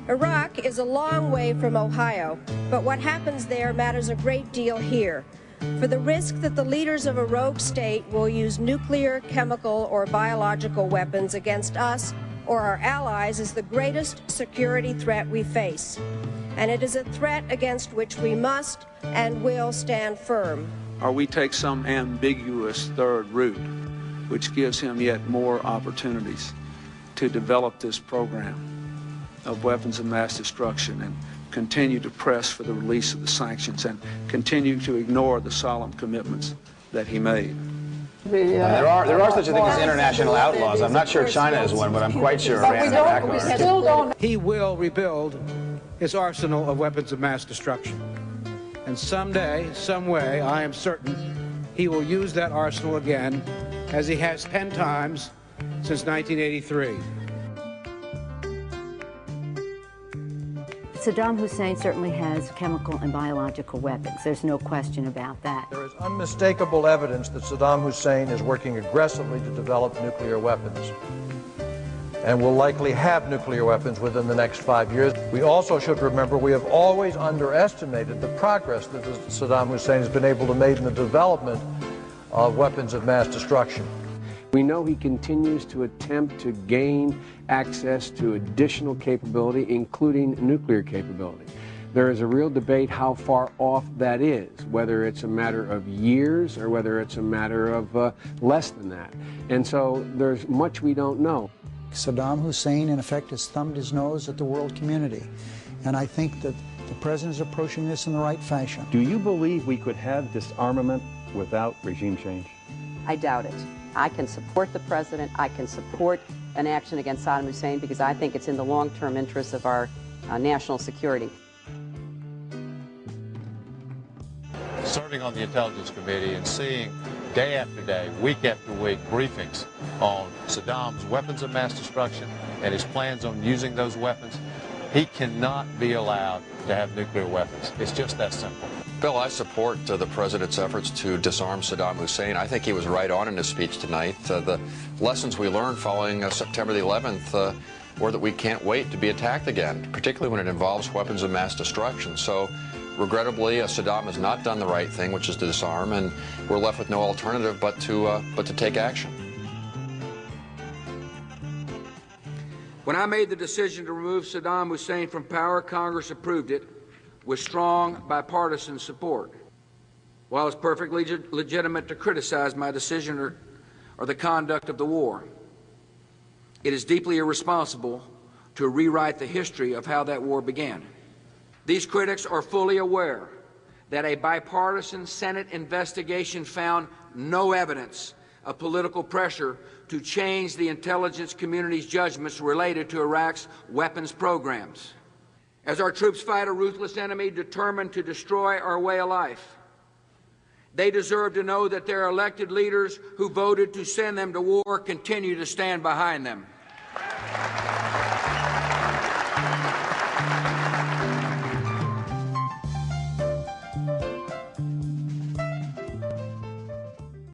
Iraq is a long way from Ohio, but what happens there matters a great deal here. For the risk that the leaders of a rogue state will use nuclear, chemical, or biological weapons against us or our allies is the greatest security threat we face. And it is a threat against which we must and will stand firm. Or we take some ambiguous third route, which gives him yet more opportunities to develop this program of weapons of mass destruction and continue to press for the release of the sanctions and continue to ignore the solemn commitments that he made. There are such a thing as international outlaws. I'm not sure China is one, but I'm quite sure Iran and Iraq are. He will rebuild his arsenal of weapons of mass destruction. And someday, some way, I am certain, he will use that arsenal again, as he has 10 times since 1983. Saddam Hussein certainly has chemical and biological weapons. There's no question about that. There is unmistakable evidence that Saddam Hussein is working aggressively to develop nuclear weapons and will likely have nuclear weapons within the next 5 years. We also should remember we have always underestimated the progress that Saddam Hussein has been able to make in the development of weapons of mass destruction. We know he continues to attempt to gain access to additional capability, including nuclear capability. There is a real debate how far off that is, whether it's a matter of years or whether it's a matter of less than that. And so there's much we don't know. Saddam Hussein, in effect, has thumbed his nose at the world community. And I think that the president is approaching this in the right fashion. Do you believe we could have disarmament without regime change? I doubt it. I can support the president. I can support an action against Saddam Hussein because I think it's in the long-term interests of our national security. Serving on the Intelligence Committee and seeing day after day, week after week, briefings on Saddam's weapons of mass destruction and his plans on using those weapons, he cannot be allowed to have nuclear weapons. It's just that simple. Bill, I support the president's efforts to disarm Saddam Hussein. I think he was right on in his speech tonight. The lessons we learned following September the 11th were that we can't wait to be attacked again, particularly when it involves weapons of mass destruction. So, regrettably, Saddam has not done the right thing, which is to disarm, and we're left with no alternative but to take action. When I made the decision to remove Saddam Hussein from power, Congress approved it with strong bipartisan support. While it's perfectly legitimate to criticize my decision or the conduct of the war, it is deeply irresponsible to rewrite the history of how that war began. These critics are fully aware that a bipartisan Senate investigation found no evidence of political pressure to change the intelligence community's judgments related to Iraq's weapons programs. As our troops fight a ruthless enemy determined to destroy our way of life, they deserve to know that their elected leaders who voted to send them to war continue to stand behind them.